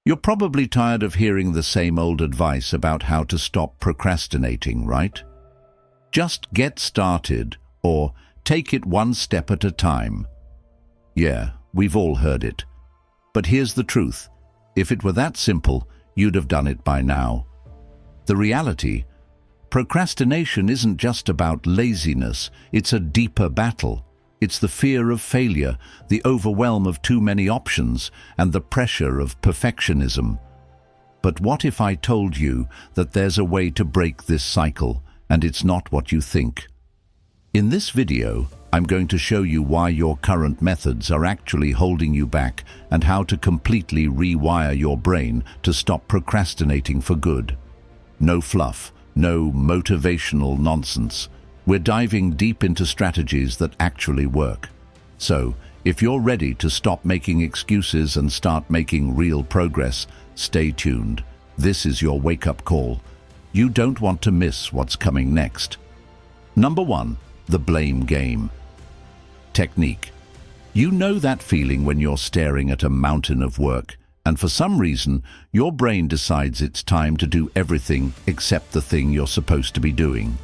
You're probably tired of hearing the same old advice about how to stop procrastinating, right? Just get started, or take it one step at a time. Yeah, we've all heard it. But here's the truth. If it were that simple, you'd have done it by now. The reality: procrastination isn't just about laziness, it's a deeper battle. It's the fear of failure, the overwhelm of too many options, and the pressure of perfectionism. But what if I told you that there's a way to break this cycle, and it's not what you think? In this video, I'm going to show you why your current methods are actually holding you back and how to completely rewire your brain to stop procrastinating for good. No fluff, no motivational nonsense. We're diving deep into strategies that actually work. So, if you're ready to stop making excuses and start making real progress, stay tuned. This is your wake-up call. You don't want to miss what's coming next. Number 1, the blame game. Technique. You know that feeling when you're staring at a mountain of work, and for some reason, your brain decides it's time to do everything except the thing you're supposed to be doing.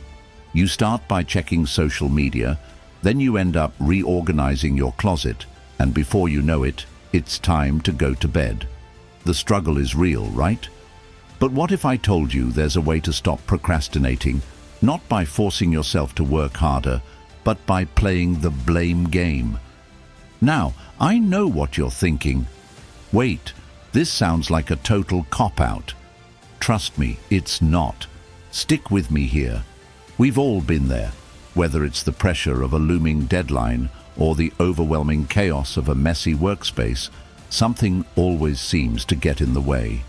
You start by checking social media, then you end up reorganizing your closet, and before you know it, it's time to go to bed. The struggle is real, right? But what if I told you there's a way to stop procrastinating, not by forcing yourself to work harder, but by playing the blame game? Now, I know what you're thinking. Wait, this sounds like a total cop-out. Trust me, it's not. Stick with me here. We've all been there, whether it's the pressure of a looming deadline or the overwhelming chaos of a messy workspace, something always seems to get in the way.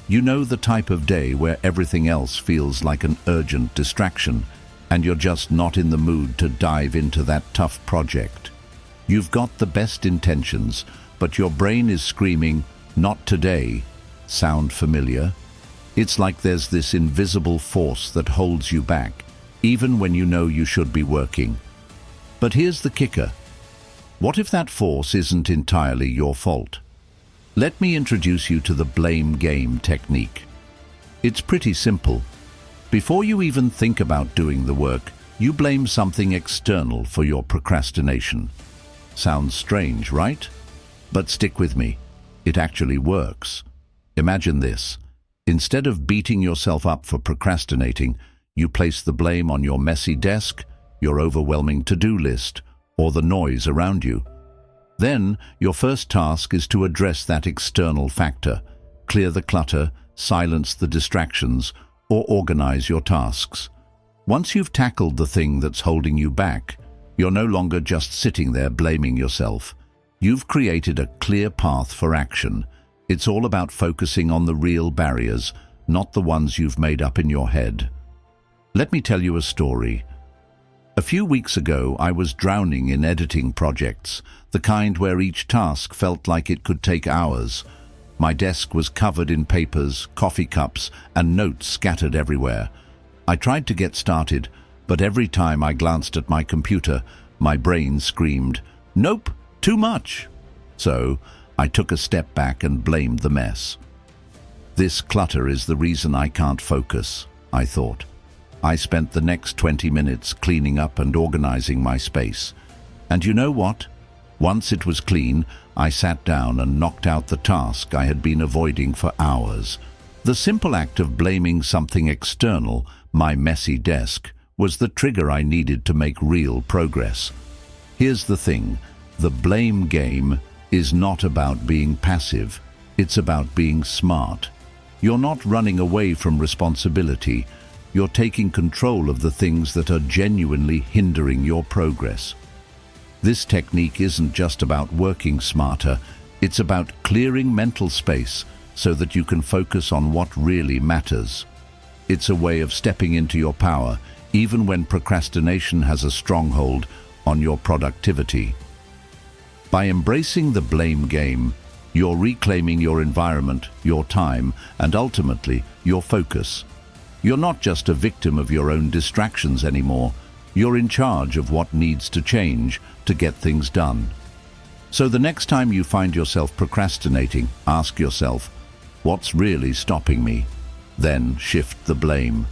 You know the type of day where everything else feels like an urgent distraction, and you're just not in the mood to dive into that tough project. You've got the best intentions, but your brain is screaming, "Not today." Sound familiar? It's like there's this invisible force that holds you back, even when you know you should be working. But here's the kicker. What if that force isn't entirely your fault? Let me introduce you to the blame game technique. It's pretty simple. Before you even think about doing the work, you blame something external for your procrastination. Sounds strange, right? But stick with me. It actually works. Imagine this. Instead of beating yourself up for procrastinating, you place the blame on your messy desk, your overwhelming to-do list, or the noise around you. Then, your first task is to address that external factor, clear the clutter, silence the distractions, or organize your tasks. Once you've tackled the thing that's holding you back, you're no longer just sitting there blaming yourself. You've created a clear path for action. It's all about focusing on the real barriers, not the ones you've made up in your head. Let me tell you a story. A few weeks ago, I was drowning in editing projects, the kind where each task felt like it could take hours. My desk was covered in papers, coffee cups, and notes scattered everywhere. I tried to get started, but every time I glanced at my computer, my brain screamed, "Nope, too much." So, I took a step back and blamed the mess. This clutter is the reason I can't focus, I thought. I spent the next 20 minutes cleaning up and organizing my space. And you know what? Once it was clean, I sat down and knocked out the task I had been avoiding for hours. The simple act of blaming something external, my messy desk, was the trigger I needed to make real progress. Here's the thing. The blame game is not about being passive. It's about being smart. You're not running away from responsibility. You're taking control of the things that are genuinely hindering your progress. This technique isn't just about working smarter, it's about clearing mental space so that you can focus on what really matters. It's a way of stepping into your power, even when procrastination has a stronghold on your productivity. By embracing the blame game, you're reclaiming your environment, your time, and ultimately, your focus. You're not just a victim of your own distractions anymore. You're in charge of what needs to change to get things done. So the next time you find yourself procrastinating, ask yourself, What's really stopping me? Then shift the blame.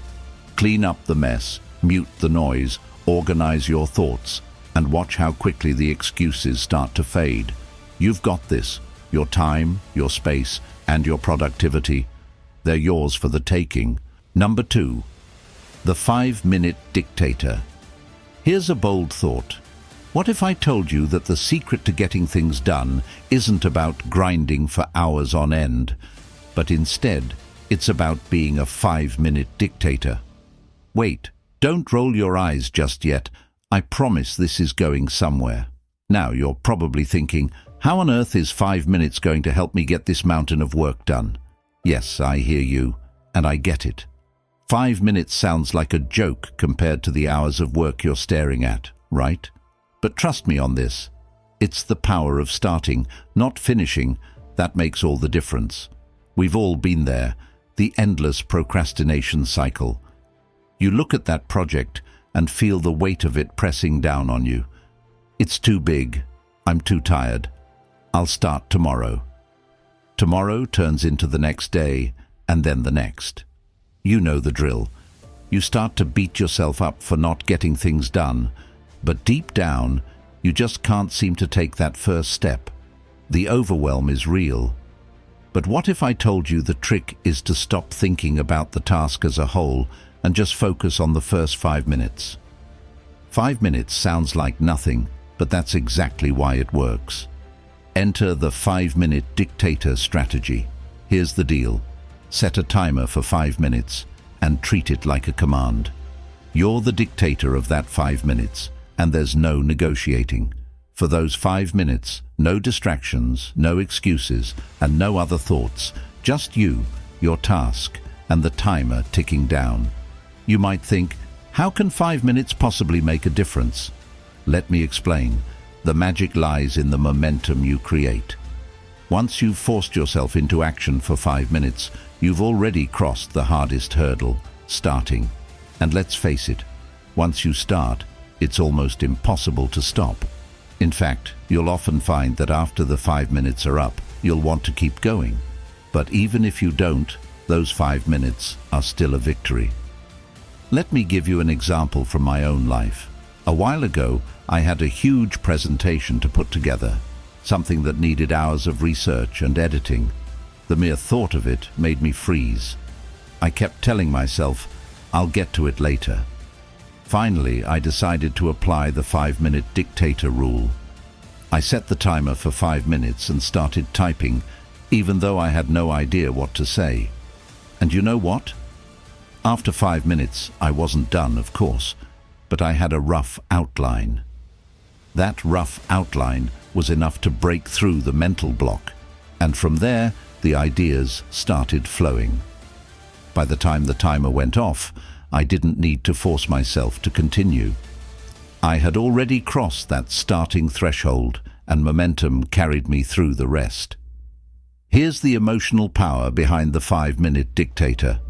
Clean up the mess, mute the noise, organize your thoughts, and watch how quickly the excuses start to fade. You've got this. Your time, your space, and your productivity. They're yours for the taking. Number 2. The 5-minute dictator. Here's a bold thought. What if I told you that the secret to getting things done isn't about grinding for hours on end, but instead it's about being a 5-minute dictator? Wait, don't roll your eyes just yet. I promise this is going somewhere. Now you're probably thinking, how on earth is 5 minutes going to help me get this mountain of work done? Yes, I hear you, and I get it. 5 minutes sounds like a joke compared to the hours of work you're staring at, right? But trust me on this. It's the power of starting, not finishing, that makes all the difference. We've all been there, the endless procrastination cycle. You look at that project and feel the weight of it pressing down on you. It's too big. I'm too tired. I'll start tomorrow. Tomorrow turns into the next day, and then the next. You know the drill. You start to beat yourself up for not getting things done, but deep down, you just can't seem to take that first step. The overwhelm is real. But what if I told you the trick is to stop thinking about the task as a whole and just focus on the first 5 minutes? 5 minutes sounds like nothing, but that's exactly why it works. Enter the 5-minute dictator strategy. Here's the deal. Set a timer for 5 minutes and treat it like a command. You're the dictator of that 5 minutes, and there's no negotiating. For those 5 minutes, no distractions, no excuses, and no other thoughts. Just you, your task, and the timer ticking down. You might think, how can 5 minutes possibly make a difference? Let me explain. The magic lies in the momentum you create. Once you've forced yourself into action for 5 minutes, you've already crossed the hardest hurdle, starting. And let's face it, once you start, it's almost impossible to stop. In fact, you'll often find that after the 5 minutes are up, you'll want to keep going. But even if you don't, those 5 minutes are still a victory. Let me give you an example from my own life. A while ago, I had a huge presentation to put together, something that needed hours of research and editing. The mere thought of it made me freeze. I kept telling myself, I'll get to it later. Finally, I decided to apply the 5-minute dictator rule. I set the timer for 5 minutes and started typing, even though I had no idea what to say. And you know what? After 5 minutes, I wasn't done, of course, but I had a rough outline. That rough outline was enough to break through the mental block, and from there, the ideas started flowing. By the time the timer went off, I didn't need to force myself to continue. I had already crossed that starting threshold, and momentum carried me through the rest. Here's the emotional power behind the 5-minute dictator.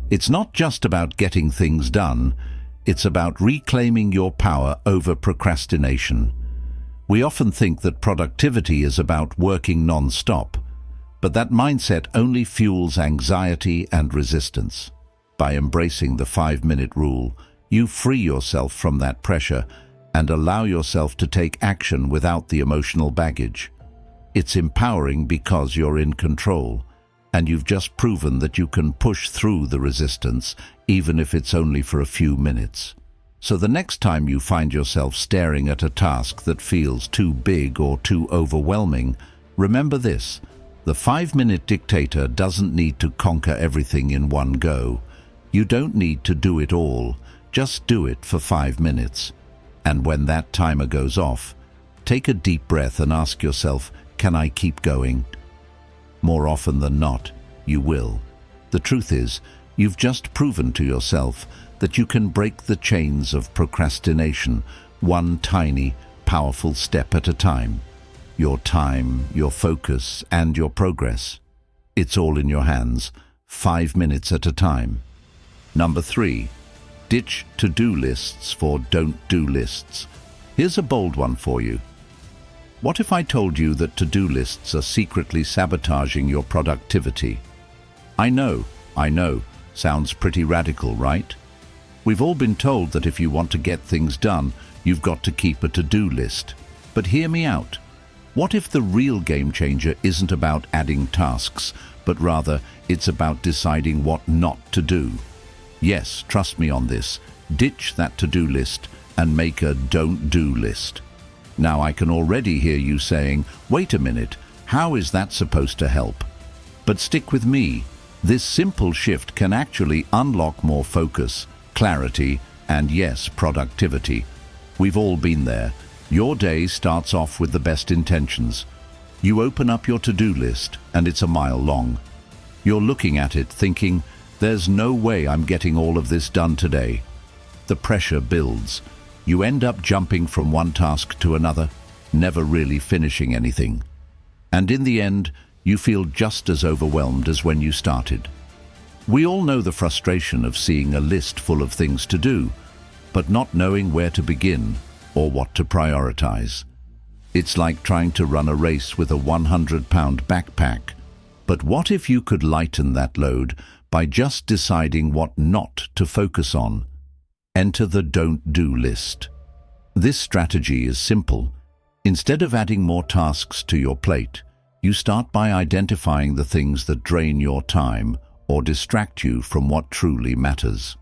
It's not just about getting things done, it's about reclaiming your power over procrastination. We often think that productivity is about working non-stop, but that mindset only fuels anxiety and resistance. By embracing the 5-minute rule, you free yourself from that pressure and allow yourself to take action without the emotional baggage. It's empowering because you're in control, and you've just proven that you can push through the resistance, even if it's only for a few minutes. So the next time you find yourself staring at a task that feels too big or too overwhelming, remember this: the 5-minute dictator doesn't need to conquer everything in one go. You don't need to do it all, just do it for 5 minutes. And when that timer goes off, take a deep breath and ask yourself, can I keep going? More often than not, you will. The truth is, you've just proven to yourself that you can break the chains of procrastination, one tiny, powerful step at a time. Your time, your focus, and your progress. It's all in your hands, 5 minutes at a time. Number 3, ditch to-do lists for don't-do lists. Here's a bold one for you. What if I told you that to-do lists are secretly sabotaging your productivity? I know, sounds pretty radical, right? We've all been told that if you want to get things done, you've got to keep a to-do list. But hear me out. What if the real game changer isn't about adding tasks, but rather it's about deciding what not to do? Yes, trust me on this. Ditch that to-do list and make a don't-do list. Now I can already hear you saying, wait a minute, how is that supposed to help? But stick with me. This simple shift can actually unlock more focus, clarity, and yes, productivity. We've all been there. Your day starts off with the best intentions. You open up your to-do list and it's a mile long. You're looking at it thinking, there's no way I'm getting all of this done today. The pressure builds. You end up jumping from one task to another, never really finishing anything. And in the end, you feel just as overwhelmed as when you started. We all know the frustration of seeing a list full of things to do, but not knowing where to begin or what to prioritize. It's like trying to run a race with a 100-pound backpack. But what if you could lighten that load by just deciding what not to focus on? Enter the don't-do list. This strategy is simple. Instead of adding more tasks to your plate, you start by identifying the things that drain your time or distract you from what truly matters.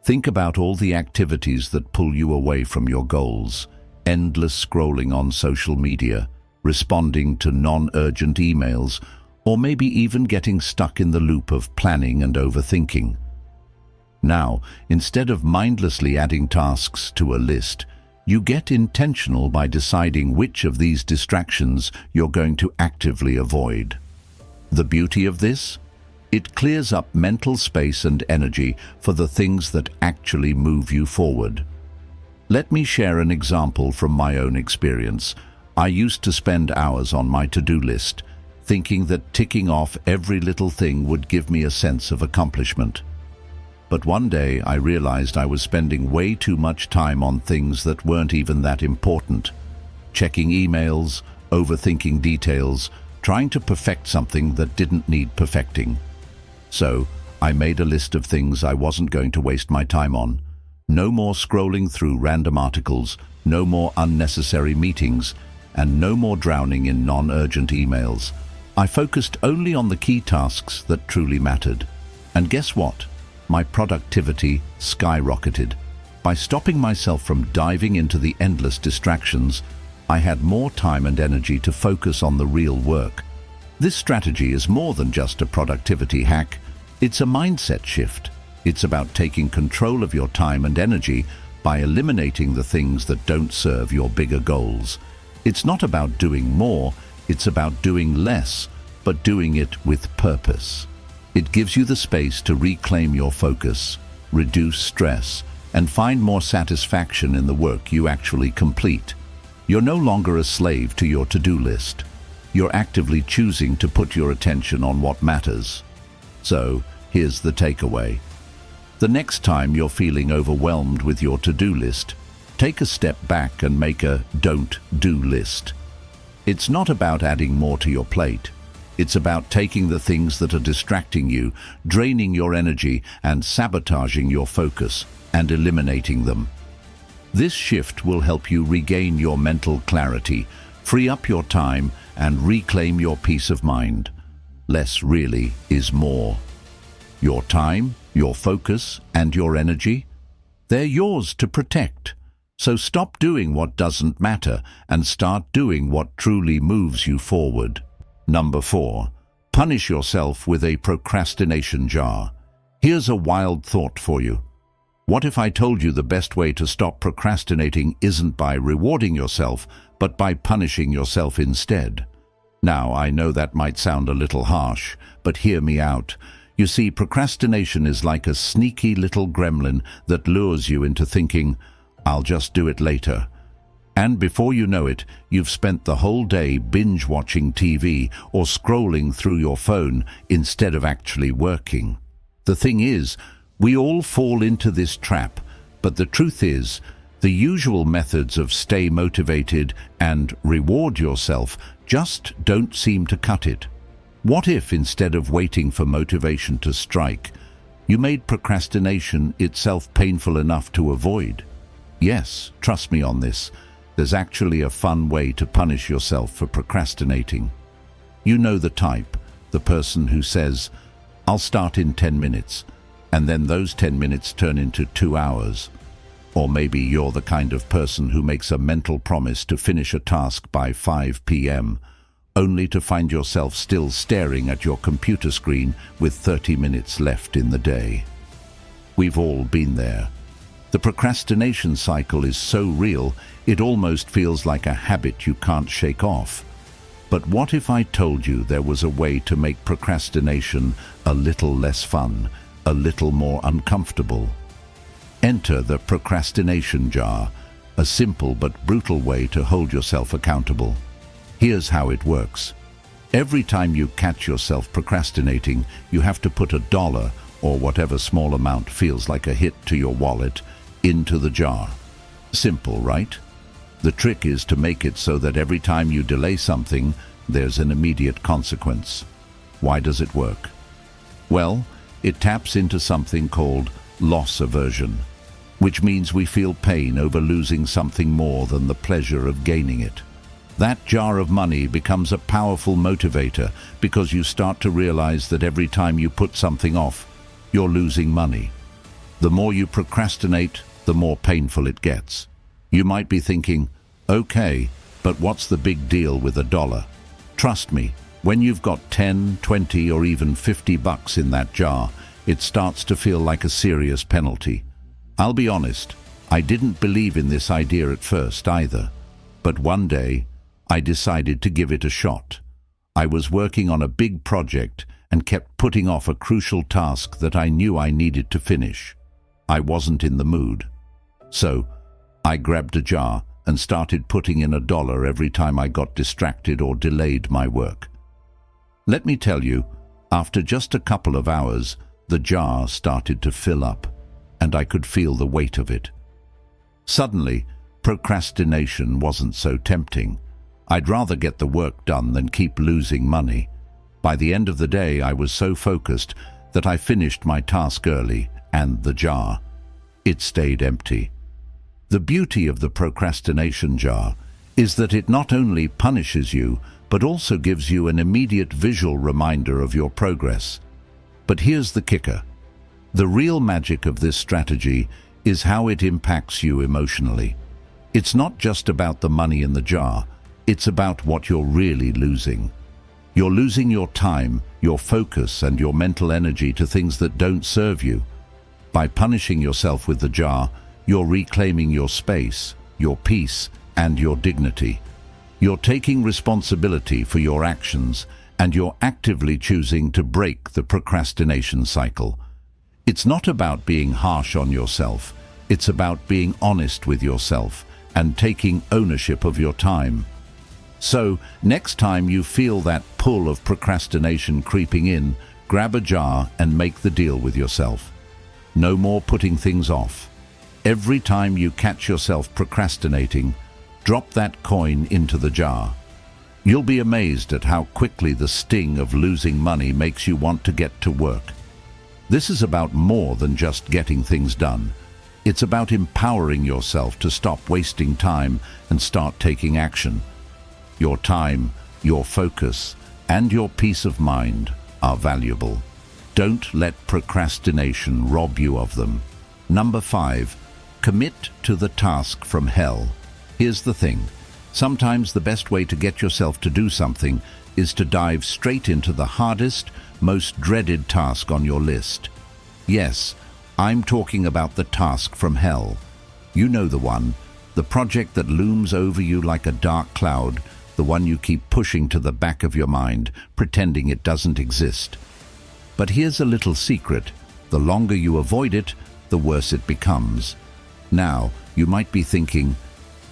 Think about all the activities that pull you away from your goals: endless scrolling on social media, responding to non-urgent emails, or maybe even getting stuck in the loop of planning and overthinking. Now, instead of mindlessly adding tasks to a list, you get intentional by deciding which of these distractions you're going to actively avoid. The beauty of this? It clears up mental space and energy for the things that actually move you forward. Let me share an example from my own experience. I used to spend hours on my to-do list, thinking that ticking off every little thing would give me a sense of accomplishment. But one day I realized I was spending way too much time on things that weren't even that important. Checking emails, overthinking details, trying to perfect something that didn't need perfecting. So, I made a list of things I wasn't going to waste my time on. No more scrolling through random articles, no more unnecessary meetings, and no more drowning in non-urgent emails. I focused only on the key tasks that truly mattered. And guess what? My productivity skyrocketed. By stopping myself from diving into the endless distractions, I had more time and energy to focus on the real work. This strategy is more than just a productivity hack. It's a mindset shift. It's about taking control of your time and energy by eliminating the things that don't serve your bigger goals. It's not about doing more, it's about doing less, but doing it with purpose. It gives you the space to reclaim your focus, reduce stress, and find more satisfaction in the work you actually complete. You're no longer a slave to your to-do list. You're actively choosing to put your attention on what matters. So, here's the takeaway. The next time you're feeling overwhelmed with your to-do list, take a step back and make a don't-do list. It's not about adding more to your plate. It's about taking the things that are distracting you, draining your energy, and sabotaging your focus, and eliminating them. This shift will help you regain your mental clarity, free up your time, and reclaim your peace of mind. Less really is more. Your time, your focus, and your energy, they're yours to protect. So stop doing what doesn't matter and start doing what truly moves you forward. Number 4. Punish yourself with a procrastination jar. Here's a wild thought for you. What if I told you the best way to stop procrastinating isn't by rewarding yourself, but by punishing yourself instead? Now, I know that might sound a little harsh, but hear me out. You see, procrastination is like a sneaky little gremlin that lures you into thinking, I'll just do it later. And before you know it, you've spent the whole day binge-watching TV or scrolling through your phone instead of actually working. The thing is, we all fall into this trap, but the truth is, The usual methods of stay motivated and reward yourself just don't seem to cut it. What if, instead of waiting for motivation to strike, you made procrastination itself painful enough to avoid? Yes, trust me on this. There's actually a fun way to punish yourself for procrastinating. You know the type, the person who says, "I'll start in 10 minutes," and then those 10 minutes turn into 2 hours. Or maybe you're the kind of person who makes a mental promise to finish a task by 5 p.m., only to find yourself still staring at your computer screen with 30 minutes left in the day. We've all been there. The procrastination cycle is so real, it almost feels like a habit you can't shake off. But what if I told you there was a way to make procrastination a little less fun, a little more uncomfortable? Enter the procrastination jar, a simple but brutal way to hold yourself accountable. Here's how it works. Every time you catch yourself procrastinating, you have to put $1, or whatever small amount feels like a hit to your wallet, into the jar. Simple, right? The trick is to make it so that every time you delay something, there's an immediate consequence. Why does it work? Well, it taps into something called loss aversion, which means we feel pain over losing something more than the pleasure of gaining it. That jar of money becomes a powerful motivator because you start to realize that every time you put something off, you're losing money. The more you procrastinate, the more painful it gets. You might be thinking, okay, but what's the big deal with $1? Trust me, when you've got 10, 20, or even $50 in that jar, it starts to feel like a serious penalty. I'll be honest, I didn't believe in this idea at first either. But one day, I decided to give it a shot. I was working on a big project and kept putting off a crucial task that I knew I needed to finish. I wasn't in the mood. So, I grabbed a jar and started putting in $1 every time I got distracted or delayed my work. Let me tell you, after just a couple of hours, the jar started to fill up, and I could feel the weight of it. Suddenly, procrastination wasn't so tempting. I'd rather get the work done than keep losing money. By the end of the day, I was so focused that I finished my task early, and the jar, it stayed empty. The beauty of the procrastination jar is that it not only punishes you, but also gives you an immediate visual reminder of your progress. But here's the kicker. The real magic of this strategy is how it impacts you emotionally. It's not just about the money in the jar, it's about what you're really losing. You're losing your time, your focus, and your mental energy to things that don't serve you. By punishing yourself with the jar, you're reclaiming your space, your peace, and your dignity. You're taking responsibility for your actions, and you're actively choosing to break the procrastination cycle. It's not about being harsh on yourself. It's about being honest with yourself and taking ownership of your time. So, next time you feel that pull of procrastination creeping in, grab a jar and make the deal with yourself. No more putting things off. Every time you catch yourself procrastinating, drop that coin into the jar. You'll be amazed at how quickly the sting of losing money makes you want to get to work. This is about more than just getting things done. It's about empowering yourself to stop wasting time and start taking action. Your time, your focus, and your peace of mind are valuable. Don't let procrastination rob you of them. Number 5, commit to the task from hell. Here's the thing. Sometimes the best way to get yourself to do something is to dive straight into the hardest, most dreaded task on your list. Yes, I'm talking about the task from hell. You know the one, the project that looms over you like a dark cloud, the one you keep pushing to the back of your mind, pretending it doesn't exist. But here's a little secret. The longer you avoid it, the worse it becomes. Now, you might be thinking,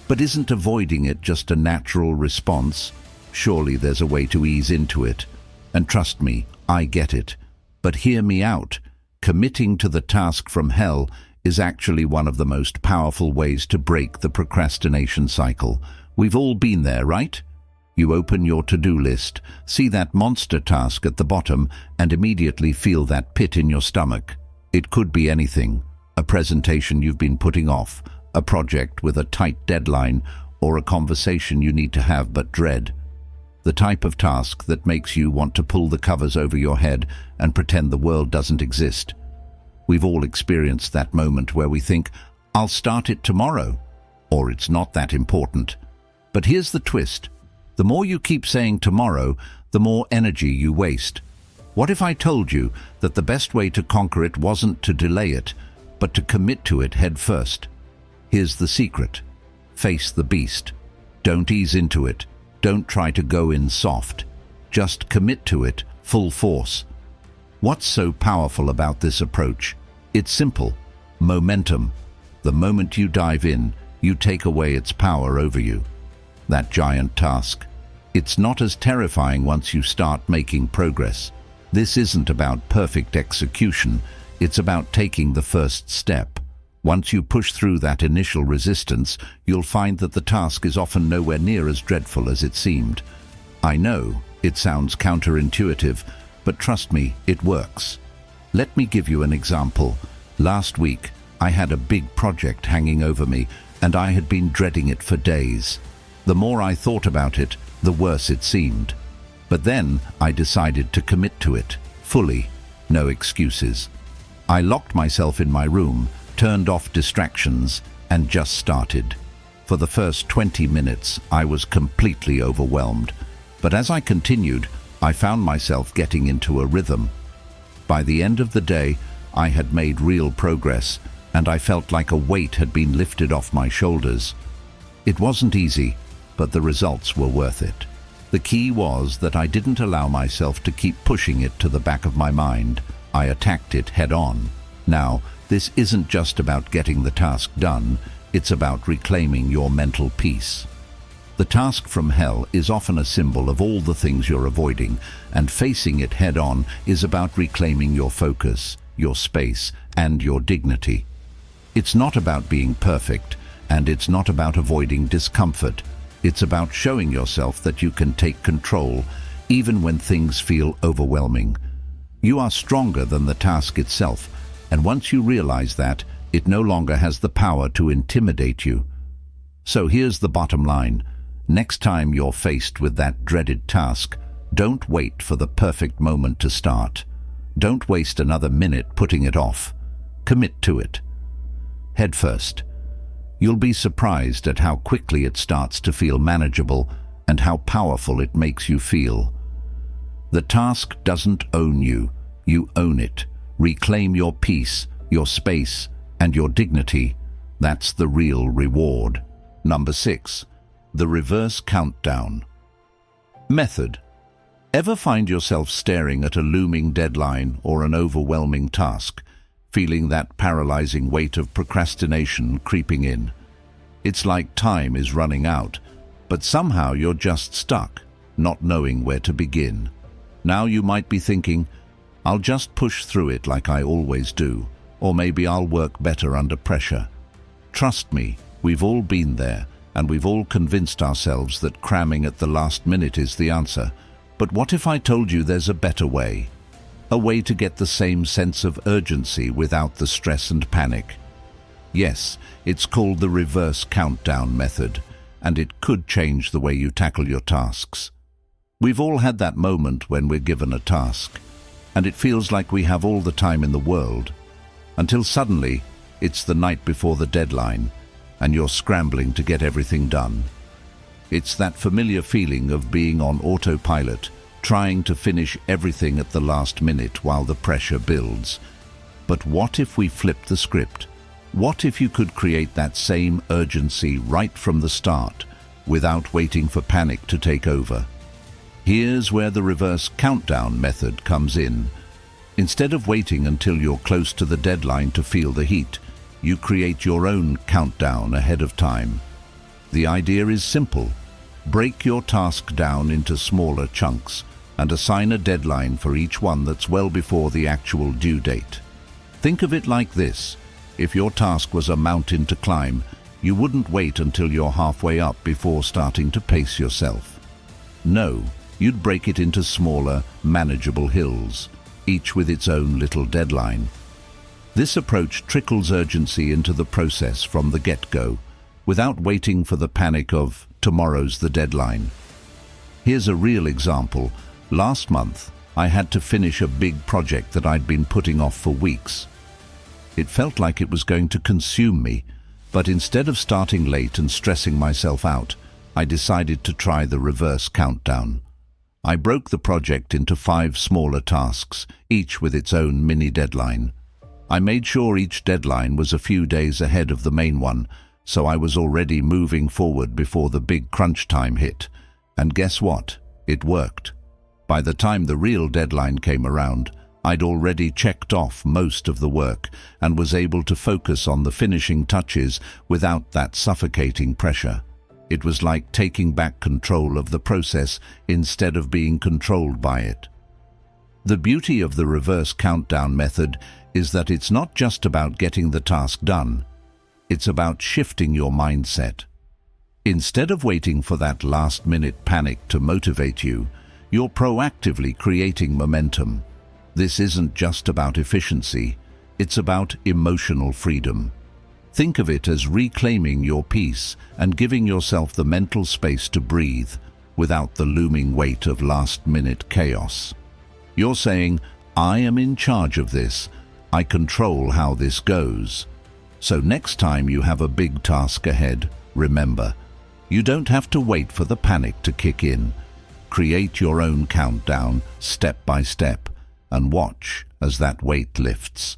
but isn't avoiding it just a natural response? Surely there's a way to ease into it. And trust me, I get it. But hear me out. Committing to the task from hell is actually one of the most powerful ways to break the procrastination cycle. We've all been there, right? You open your to-do list, see that monster task at the bottom, and immediately feel that pit in your stomach. It could be anything: a presentation you've been putting off, a project with a tight deadline, or a conversation you need to have but dread. The type of task that makes you want to pull the covers over your head and pretend the world doesn't exist. We've all experienced that moment where we think, "I'll start it tomorrow," or "It's not that important." But here's the twist. The more you keep saying tomorrow, the more energy you waste. What if I told you that the best way to conquer it wasn't to delay it, but to commit to it head first? Here's the secret. Face the beast. Don't ease into it. Don't try to go in soft. Just commit to it full force. What's so powerful about this approach? It's simple. Momentum. The moment you dive in, you take away its power over you. That giant task. It's not as terrifying once you start making progress. This isn't about perfect execution. It's about taking the first step. Once you push through that initial resistance, you'll find that the task is often nowhere near as dreadful as it seemed. I know, it sounds counterintuitive, but trust me, it works. Let me give you an example. Last week, I had a big project hanging over me, and I had been dreading it for days. The more I thought about it, the worse it seemed. But then I decided to commit to it, fully, no excuses. I locked myself in my room, turned off distractions, and just started. For the first 20 minutes, I was completely overwhelmed. But as I continued, I found myself getting into a rhythm. By the end of the day, I had made real progress, and I felt like a weight had been lifted off my shoulders. It wasn't easy, but the results were worth it. The key was that I didn't allow myself to keep pushing it to the back of my mind. I attacked it head-on. Now, this isn't just about getting the task done, it's about reclaiming your mental peace. The task from hell is often a symbol of all the things you're avoiding, and facing it head-on is about reclaiming your focus, your space, and your dignity. It's not about being perfect, and it's not about avoiding discomfort. It's about showing yourself that you can take control, even when things feel overwhelming. You are stronger than the task itself, and once you realize that, it no longer has the power to intimidate you. So here's the bottom line. Next time you're faced with that dreaded task, don't wait for the perfect moment to start. Don't waste another minute putting it off. Commit to it. Head first. You'll be surprised at how quickly it starts to feel manageable and how powerful it makes you feel. The task doesn't own you. You own it. Reclaim your peace, your space, and your dignity. That's the real reward. Number 6. The reverse countdown. Method. Ever find yourself staring at a looming deadline or an overwhelming task, feeling that paralyzing weight of procrastination creeping in? It's like time is running out, but somehow you're just stuck, not knowing where to begin. Now you might be thinking, "I'll just push through it like I always do, or maybe I'll work better under pressure." Trust me, we've all been there, and we've all convinced ourselves that cramming at the last minute is the answer. But what if I told you there's a better way? A way to get the same sense of urgency without the stress and panic. Yes, it's called the reverse countdown method, and it could change the way you tackle your tasks. We've all had that moment when we're given a task, and it feels like we have all the time in the world, until suddenly it's the night before the deadline, and you're scrambling to get everything done. It's that familiar feeling of being on autopilot, trying to finish everything at the last minute while the pressure builds. But what if we flipped the script? What if you could create that same urgency right from the start, without waiting for panic to take over? Here's where the reverse countdown method comes in. Instead of waiting until you're close to the deadline to feel the heat, you create your own countdown ahead of time. The idea is simple. Break your task down into smaller chunks and assign a deadline for each one that's well before the actual due date. Think of it like this. If your task was a mountain to climb, you wouldn't wait until you're halfway up before starting to pace yourself. No, you'd break it into smaller, manageable hills, each with its own little deadline. This approach trickles urgency into the process from the get-go, without waiting for the panic of tomorrow's the deadline. Here's a real example. Last month, I had to finish a big project that I'd been putting off for weeks. It felt like it was going to consume me, but instead of starting late and stressing myself out, I decided to try the reverse countdown. I broke the project into 5 smaller tasks, each with its own mini deadline. I made sure each deadline was a few days ahead of the main one, so I was already moving forward before the big crunch time hit. And guess what? It worked. By the time the real deadline came around, I'd already checked off most of the work and was able to focus on the finishing touches without that suffocating pressure. It was like taking back control of the process instead of being controlled by it. The beauty of the reverse countdown method is that it's not just about getting the task done. It's about shifting your mindset. Instead of waiting for that last-minute panic to motivate you, you're proactively creating momentum. This isn't just about efficiency, it's about emotional freedom. Think of it as reclaiming your peace and giving yourself the mental space to breathe without the looming weight of last-minute chaos. You're saying, I am in charge of this, I control how this goes. So next time you have a big task ahead, remember, you don't have to wait for the panic to kick in. Create your own countdown, step by step, and watch as that weight lifts.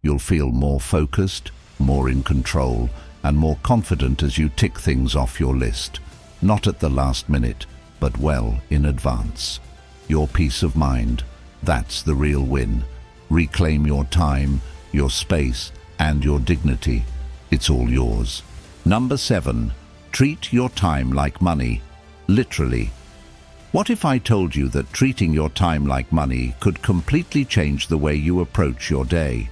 You'll feel more focused, more in control, and more confident as you tick things off your list. Not at the last minute, but well in advance. Your peace of mind, that's the real win. Reclaim your time, your space, and your dignity. It's all yours. Number 7. Treat your time like money. Literally. What if I told you that treating your time like money could completely change the way you approach your day?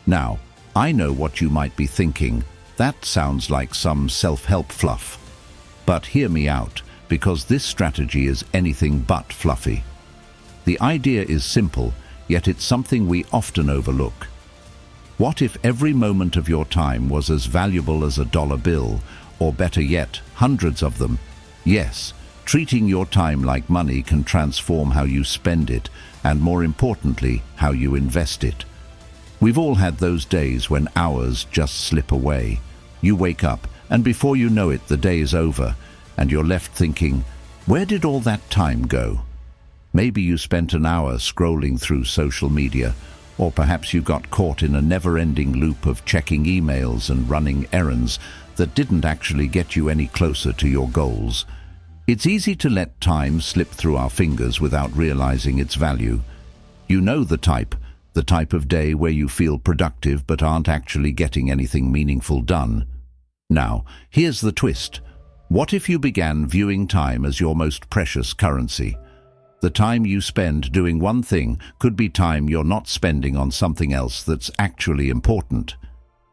Now, I know what you might be thinking. That sounds like some self-help fluff. But hear me out, because this strategy is anything but fluffy. The idea is simple, yet it's something we often overlook. What if every moment of your time was as valuable as a dollar bill, or better yet, hundreds of them? Yes, treating your time like money can transform how you spend it, and more importantly, how you invest it. We've all had those days when hours just slip away. You wake up, and before you know it, the day is over, and you're left thinking, where did all that time go? Maybe you spent an hour scrolling through social media, or perhaps you got caught in a never-ending loop of checking emails and running errands that didn't actually get you any closer to your goals. It's easy to let time slip through our fingers without realizing its value. You know the type of day where you feel productive but aren't actually getting anything meaningful done. Now, here's the twist. What if you began viewing time as your most precious currency? The time you spend doing one thing could be time you're not spending on something else that's actually important.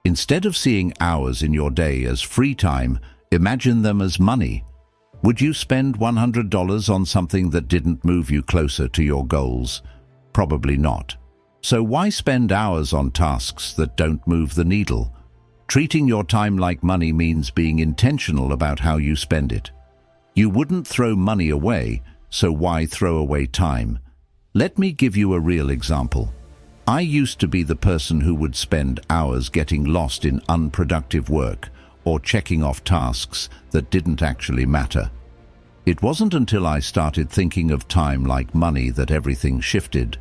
Instead of seeing hours in your day as free time, imagine them as money. Would you spend $100 on something that didn't move you closer to your goals? Probably not. So why spend hours on tasks that don't move the needle? Treating your time like money means being intentional about how you spend it. You wouldn't throw money away, so why throw away time? Let me give you a real example. I used to be the person who would spend hours getting lost in unproductive work or checking off tasks that didn't actually matter. It wasn't until I started thinking of time like money that everything shifted.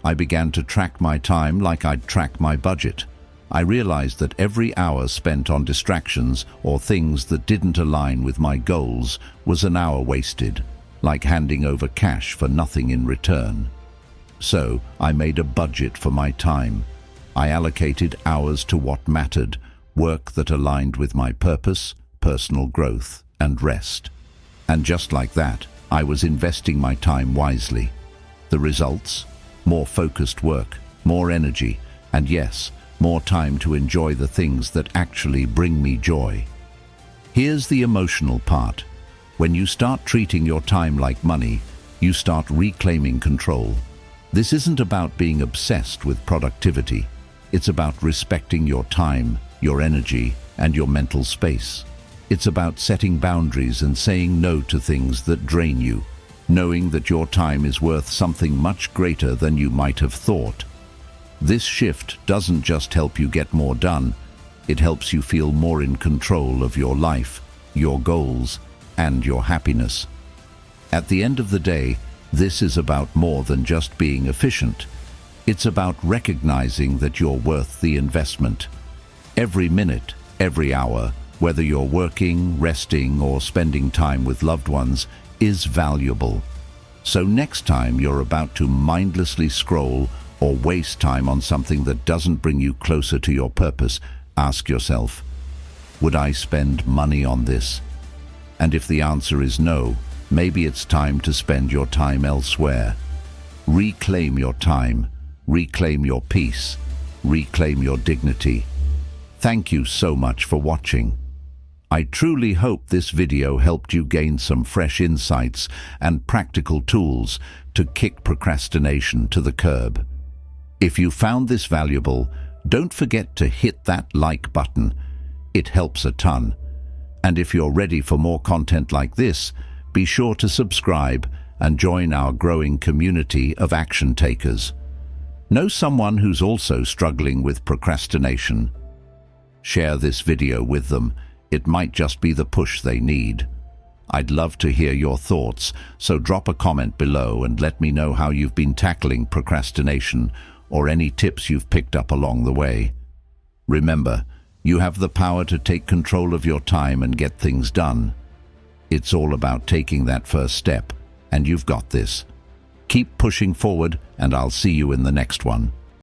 I began to track my time like I'd track my budget. I realized that every hour spent on distractions or things that didn't align with my goals was an hour wasted, like handing over cash for nothing in return. So I made a budget for my time. I allocated hours to what mattered, work that aligned with my purpose, personal growth, and rest. And just like that, I was investing my time wisely. The results? More focused work, more energy, and yes, more time to enjoy the things that actually bring me joy. Here's the emotional part. When you start treating your time like money, you start reclaiming control. This isn't about being obsessed with productivity. It's about respecting your time, your energy, and your mental space. It's about setting boundaries and saying no to things that drain you, knowing that your time is worth something much greater than you might have thought. This shift doesn't just help you get more done, it helps you feel more in control of your life, your goals, and your happiness. At the end of the day, this is about more than just being efficient. It's about recognizing that you're worth the investment. Every minute, every hour, whether you're working, resting, or spending time with loved ones, is valuable. So next time you're about to mindlessly scroll or waste time on something that doesn't bring you closer to your purpose, ask yourself, would I spend money on this? And if the answer is no, maybe it's time to spend your time elsewhere. Reclaim your time, reclaim your peace, reclaim your dignity. Thank you so much for watching. I truly hope this video helped you gain some fresh insights and practical tools to kick procrastination to the curb. If you found this valuable, don't forget to hit that like button. It helps a ton. And if you're ready for more content like this, be sure to subscribe and join our growing community of action takers. Know someone who's also struggling with procrastination? Share this video with them. It might just be the push they need. I'd love to hear your thoughts, so drop a comment below and let me know how you've been tackling procrastination or any tips you've picked up along the way. Remember, you have the power to take control of your time and get things done. It's all about taking that first step, and you've got this. Keep pushing forward, and I'll see you in the next one.